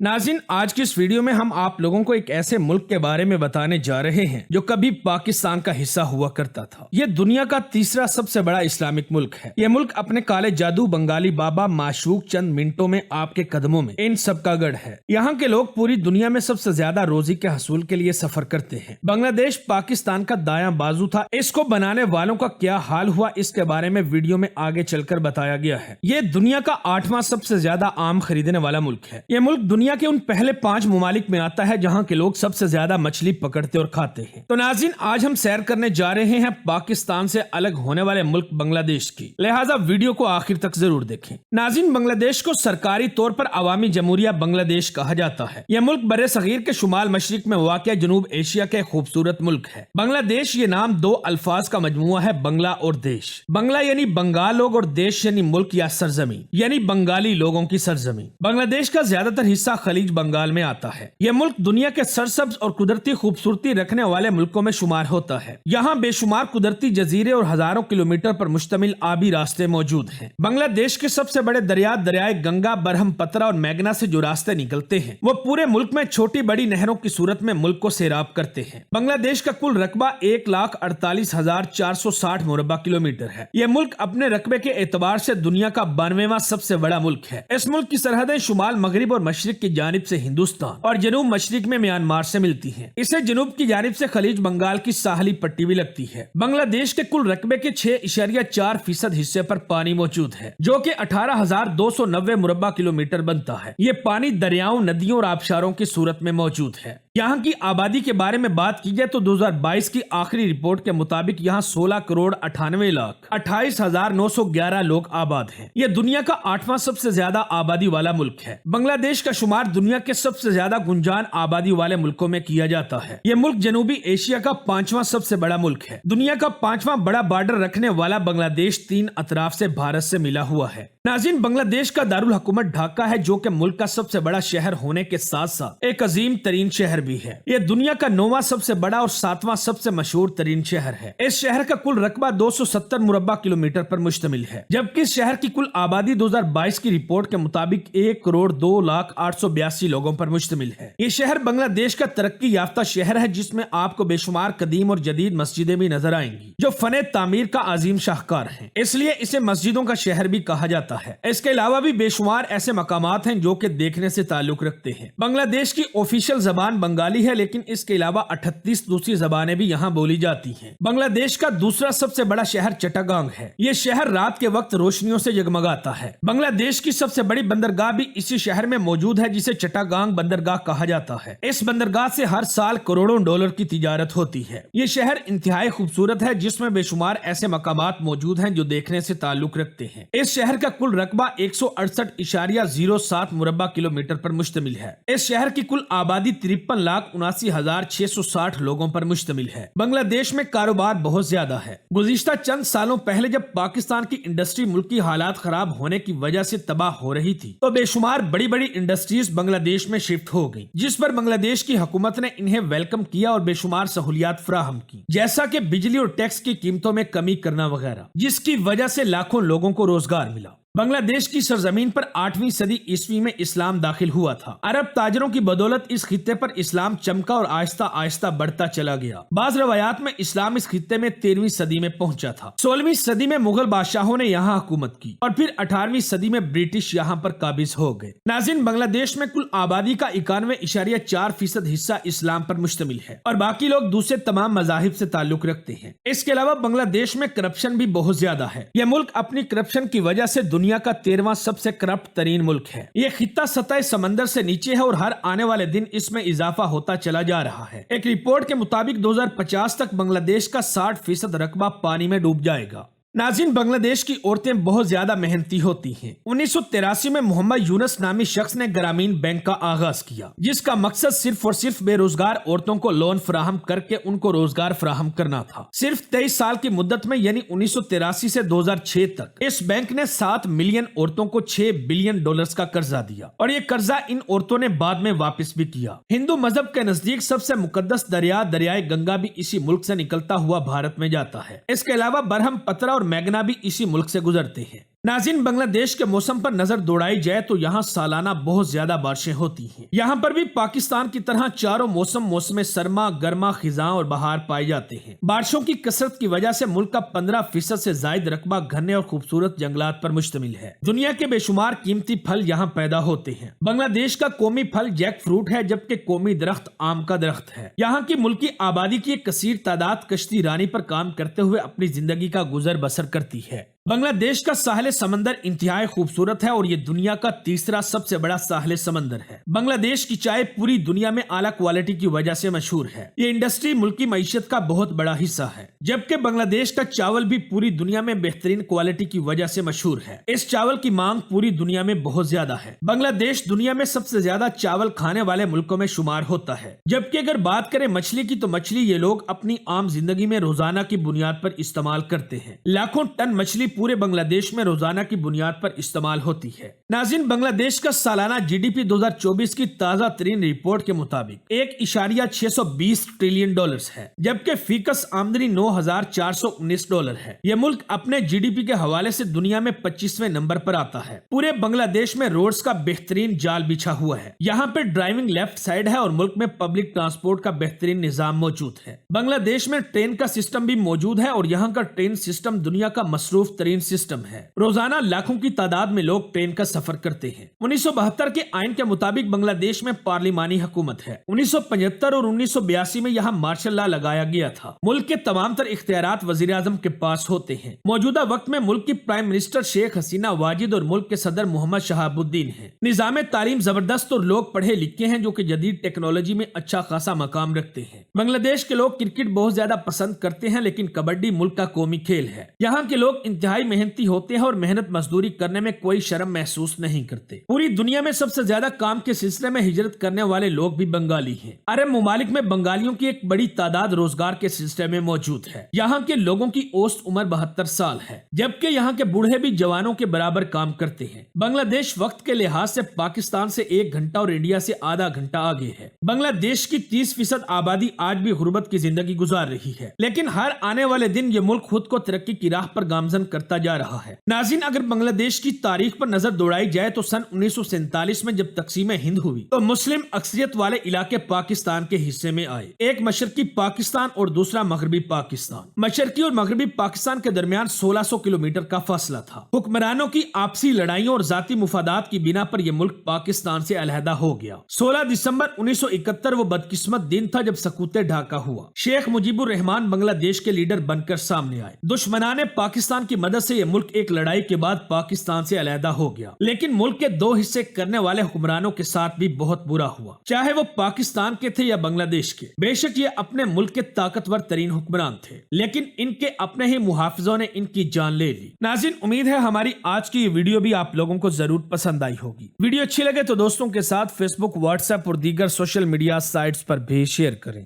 नाज़रीन, आज की इस वीडियो में हम आप लोगों को एक ऐसे मुल्क के बारे में बताने जा रहे हैं जो कभी पाकिस्तान का हिस्सा हुआ करता था। यह दुनिया का तीसरा सबसे बड़ा इस्लामिक मुल्क है। यह मुल्क अपने काले जादू, बंगाली बाबा, माशूक, चंद मिनटों में आपके कदमों में, इन सब का गढ़ है। यहाँ के लोग पूरी दुनिया में सबसे ज्यादा रोजी के हसूल के लिए सफर करते हैं। बांग्लादेश पाकिस्तान का दायां बाजू था। इसको बनाने वालों का क्या हाल हुआ, इसके बारे में वीडियो में आगे चलकर बताया गया है। ये दुनिया का 8वां सबसे ज्यादा आम खरीदने वाला मुल्क है। यह मुल्क दुनिया के उन पहले 5 ममालिक में आता है जहां के लोग सबसे ज्यादा मछली पकड़ते और खाते हैं। तो नाज़रीन, आज हम सैर करने जा रहे हैं पाकिस्तान से अलग होने वाले मुल्क बांग्लादेश की, लिहाजा वीडियो को आखिर तक जरूर देखें। नाज़रीन, बांग्लादेश को सरकारी तौर पर अवामी जमहूरिया बांग्लादेश कहा जाता है। यह मुल्क बर्रे सगीर के शुमाल मशरिक में वाक़िया जनूब एशिया के खूबसूरत मुल्क है। बांग्लादेश ये नाम 2 अल्फाज का मजमुआ है, बंगला और देश। बंगला यानी बंगाल लोग और देश यानी मुल्क या सरजमीन, यानी बंगाली लोगों की सरजमीन। बांग्लादेश का ज्यादातर हिस्सा खलीज बंगाल में आता है। यह मुल्क दुनिया के सरसब्ज और कुदरती खूबसूरती रखने वाले मुल्कों में शुमार होता है। यहाँ बेशुमार कुदरती जजीरे और हजारों किलोमीटर पर मुश्तमिल आबी रास्ते मौजूद हैं। बांग्लादेश के सबसे बड़े दरियाए गंगा, बरहम, पतरा और मेघना से जो रास्ते निकलते हैं वो पूरे मुल्क में छोटी बड़ी नहरों की सूरत में मुल्क को सैराब करते हैं। बांग्लादेश का कुल रकबा 1,48,460 मुरब्बा किलोमीटर है। यह मुल्क अपने रकबे के एतबार से दुनिया का 92वां सबसे बड़ा मुल्क है। इस मुल्क की सरहदें शुमाल, मगरिब और मशरिक की जानिब से हिंदुस्तान और जनूब मशरिक में म्यांमार से मिलती हैं। इसे जनूब की जानिब से खलीज बंगाल की साहली पट्टी भी लगती है। बांग्लादेश के कुल रकबे के 6.4% हिस्से पर पानी मौजूद है, जो कि 18,290 मुरब्बा किलोमीटर बनता है। ये पानी दरियाओं, नदियों और आबशारों की सूरत में मौजूद है। यहाँ की आबादी के बारे में बात की जाए तो 2022 की आखिरी रिपोर्ट के मुताबिक यहाँ 16,98,28,911 लोग आबाद हैं। यह दुनिया का 8वां सबसे ज्यादा आबादी वाला मुल्क है। बांग्लादेश का शुमार दुनिया के सबसे ज्यादा गुंजान आबादी वाले मुल्कों में किया जाता है। यह मुल्क जनूबी एशिया का 5वां सबसे बड़ा मुल्क है। दुनिया का 5वां बड़ा बॉर्डर रखने वाला बांग्लादेश 3 अतराफ से भारत से मिला हुआ है। नाज़रीन, बांग्लादेश का दारुल हुकूमत ढाका है, जो कि मुल्क का सबसे बड़ा शहर होने के साथ साथ एक अजीम तरीन शहर भी है। यह दुनिया का 9वां सबसे बड़ा और 7वां सबसे मशहूर तरीन शहर है। इस शहर का कुल रकबा 270 मुरब्बा किलोमीटर पर मुश्तमिल है, जबकि इस शहर की कुल आबादी 2022 की रिपोर्ट के मुताबिक 1,02,882 लोगों पर मुश्तमिल है। ये शहर बांग्लादेश का तरक्की याफ्ता शहर है, जिसमें आपको बेशुमार कदीम और जदीद मस्जिदें भी नजर आएंगी, जो फने तामीर का अजीम शाहकार है। इसलिए इसे मस्जिदों का शहर भी कहा जाता है। इसके अलावा भी बेशुमार ऐसे मकामात हैं जो कि देखने से ताल्लुक रखते हैं। बांग्लादेश की ऑफिशियल जबान बंगाली है, लेकिन इसके अलावा 38 दूसरी जबानें भी यहाँ बोली जाती हैं। बांग्लादेश का दूसरा सबसे बड़ा शहर चट्टागांग है। ये शहर रात के वक्त रोशनियों से जगमगाता है। बांग्लादेश की सबसे बड़ी बंदरगाह भी इसी शहर में मौजूद है, जिसे चट्टागांग बंदरगाह कहा जाता है। इस बंदरगाह से हर साल करोड़ों डॉलर की तिजारत होती है। ये शहर इंतहाई खूबसूरत है, जिसमें बेशुमार ऐसे मकामात मौजूद हैं जो देखने से ताल्लुक रखते हैं। इस शहर का कुल रकबा 168.07 मुरब्बा किलोमीटर पर मुश्तमिल है। इस शहर की कुल आबादी 53,79,660 लोगों पर मुश्तमिल है। बांग्लादेश में कारोबार बहुत ज्यादा है। गुज़िश्ता चंद सालों पहले जब पाकिस्तान की इंडस्ट्री मुल्क की हालात खराब होने की वजह से तबाह हो रही थी, तो बेशुमार बड़ी बड़ी इंडस्ट्रीज बांग्लादेश में शिफ्ट हो गई, जिस पर बांग्लादेश की हुकूमत ने इन्हें वेलकम किया और बेशुमार सहूलियात फराहम की, जैसा कि बिजली और टैक्स की कीमतों में कमी करना वगैरह, जिसकी वजह से लाखों लोगों को रोजगार मिला। बांग्लादेश की सरजमीन पर 8वीं सदी ईस्वी में इस्लाम दाखिल हुआ था। अरब ताजरों की बदौलत इस खित्ते पर इस्लाम चमका और आहिस्ता आहिस्ता बढ़ता चला गया। बाज रवायात में इस्लाम इस खित्ते में 13वीं सदी में पहुंचा था। 16वीं सदी में मुगल बादशाहों ने यहाँ हुकूमत की और फिर 18वीं सदी में ब्रिटिश यहाँ पर काबिज हो गए। नाज़रीन, बांग्लादेश में कुल आबादी का 91.4% हिस्सा इस्लाम पर मुश्तमिल है और बाकी लोग दूसरे तमाम मजाहिब से ताल्लुक रखते हैं। इसके अलावा बांग्लादेश में करप्शन भी बहुत ज्यादा है। यह मुल्क अपनी करप्शन की वजह से दुनिया का 13वां सबसे करप्ट तरीन मुल्क है। ये खित्ता सतह समंदर से नीचे है और हर आने वाले दिन इसमें इजाफा होता चला जा रहा है। एक रिपोर्ट के मुताबिक 2050 तक बांग्लादेश का 60% रकबा पानी में डूब जाएगा। नाज़रीन, बांग्लादेश की औरतें बहुत ज्यादा मेहनती होती हैं। 1983 में मोहम्मद यूनुस नामी शख्स ने ग्रामीण बैंक का आगाज किया, जिसका मकसद सिर्फ और सिर्फ बेरोजगार औरतों को लोन फराहम करके उनको रोजगार फराहम करना था। सिर्फ 23 साल की मुद्दत में यानी 1983 से 2006 तक इस बैंक ने 7 मिलियन औरतों को $6 बिलियन का कर्जा दिया और ये कर्जा इन औरतों ने बाद में वापस भी किया। हिंदू मजहब के नजदीक सबसे मुकद्दस दरियाए गंगा भी इसी मुल्क से निकलता हुआ भारत में जाता है। इसके अलावा बरहम, पतरा और मेघना भी इसी मुल्क से गुजरते हैं। नाज़रीन, बांग्लादेश के मौसम पर नजर दौड़ाई जाए तो यहाँ सालाना बहुत ज्यादा बारिशें होती हैं। यहाँ पर भी पाकिस्तान की तरह चारों मौसम मौसम सरमा, गर्मा, खिजां और बहार पाए जाते हैं। बारिशों की कसरत की वजह से मुल्क का 15% से जायद रकबा घने और खूबसूरत जंगलात पर मुश्तमिल है। दुनिया के बेशुमार कीमती फल यहाँ पैदा होते हैं। बांग्लादेश का कौमी फल जैक फ्रूट है, जबकि कौमी दरख्त आम का दरख्त है। यहाँ की मुल्की आबादी की एक कसीर तादाद कश्ती रानी पर काम करते हुए अपनी जिंदगी का गुजर बसर करती है। बांग्लादेश का साहिल समंदर इंतहाई खूबसूरत है और ये दुनिया का तीसरा सबसे बड़ा साहिल समंदर है। बांग्लादेश की चाय पूरी दुनिया में आला क्वालिटी की वजह से मशहूर है। ये इंडस्ट्री मुल्क की मईशत का बहुत बड़ा हिस्सा है, जबकि बांग्लादेश का चावल भी पूरी दुनिया में बेहतरीन क्वालिटी की वजह से मशहूर है। इस चावल की मांग पूरी दुनिया में बहुत ज्यादा है। बांग्लादेश दुनिया में सबसे ज्यादा चावल खाने वाले मुल्कों में शुमार होता है। जबकि अगर बात करें मछली की, तो मछली ये लोग अपनी आम जिंदगी में रोजाना की बुनियाद पर इस्तेमाल करते हैं। लाखों टन मछली पूरे बांग्लादेश में रोजाना की बुनियाद पर इस्तेमाल होती है। नाज़रीन, बांग्लादेश का सालाना जीडीपी 2024 की ताजा तरीन रिपोर्ट के मुताबिक 1.620 ट्रिलियन डॉलर्स है, जबकि फीकस आमदनी $9,419 है। यह मुल्क अपने जीडीपी के हवाले से दुनिया में 25वें नंबर पर आता है। पूरे बांग्लादेश में रोड्स का बेहतरीन जाल बिछा हुआ है। यहाँ पे ड्राइविंग लेफ्ट साइड है और मुल्क में पब्लिक ट्रांसपोर्ट का बेहतरीन निजाम मौजूद है। बांग्लादेश में ट्रेन का सिस्टम भी मौजूद है और यहाँ का ट्रेन सिस्टम दुनिया का मसरूफ तरीन सिस्टम है। रोजाना लाखों की तादाद में लोग ट्रेन का सफर करते हैं। 1972 के आइन के मुताबिक बांग्लादेश में पार्लिमानी हुकूमत है। 1975 और 1982 में यहाँ मार्शल लॉ लगाया गया था। मुल्क के तमाम तर इख्तियारात वजीर आजम के पास होते हैं। मौजूदा वक्त में मुल्क की प्राइम मिनिस्टर शेख हसीना वाजिद और मुल्क के सदर मोहम्मद शहाबुद्दीन हैं। निजाम तालीम जबरदस्त और लोग पढ़े लिखे हैं, जो कि जदीद टेक्नोलॉजी में अच्छा खासा मकाम रखते हैं। बांग्लादेश के लोग क्रिकेट बहुत ज्यादा पसंद करते हैं, लेकिन कबड्डी मुल्क का कौमी खेल है। यहाँ के लोग इंतहाई मेहनती होते हैं और मेहनत मजदूरी करने में कोई शर्म महसूस नहीं करते। पूरी दुनिया में सबसे ज्यादा काम के सिलसिले में हिजरत करने वाले लोग भी बंगाली हैं। अरब मुमालिक में बंगालियों की एक बड़ी तादाद रोजगार के सिलसिले में मौजूद है। यहाँ के लोगों की औसत उम्र 72 साल है, जबकि यहाँ के बूढ़े भी जवानों के बराबर काम करते हैं। बांग्लादेश वक्त के लिहाज से पाकिस्तान से 1 घंटा और इंडिया से आधा घंटा आगे है। बांग्लादेश की 30% आबादी आज भी गुर्बत की जिंदगी गुजार रही है, लेकिन हर आने वाले दिन ये मुल्क खुद को तरक्की की राह पर गामजन करता जा रहा है। नाज़रीन, अगर बांग्लादेश की तारीख पर नजर दौड़ाई जाए तो सन 1947 में जब तकसीम हिंद हुई तो मुस्लिम अक्सरियत वाले इलाके पाकिस्तान के हिस्से में आए। एक मशरकी पाकिस्तान और दूसरा मगरबी पाकिस्तान। मशरकी और मगरबी पाकिस्तान के दरमियान 1600 किलोमीटर का फासला था। हुक्मरानों की आपसी लड़ाइयों और जाती मुफादात की बिना पर यह मुल्क पाकिस्तान से अलहदा हो गया। 16 दिसंबर 1971 वो बदकिस्मत दिन था जब सकूते ढाका हुआ। शेख मुजीबुर रहमान बांग्लादेश के लीडर बनकर सामने आए। दुश्मनाने पाकिस्तान की मदद से यह मुल्क एक लड़ाई के बाद पाकिस्तान से अलहदा हो गया, लेकिन मुल्क के 2 हिस्से करने वाले हुक्मरानों के साथ भी बहुत बुरा हुआ, चाहे वो पाकिस्तान के थे या बांग्लादेश के। बेशक ये अपने मुल्क के ताकतवर तरीन हुक्मरान थे, लेकिन इनके अपने ही मुहाफिजों ने इनकी जान ले ली। नाज़रीन, उम्मीद है हमारी आज की ये वीडियो भी आप लोगों को जरूर पसंद आई होगी। वीडियो अच्छी लगे तो दोस्तों के साथ फेसबुक, व्हाट्सएप और दीगर सोशल मीडिया साइट्स पर भी शेयर करें।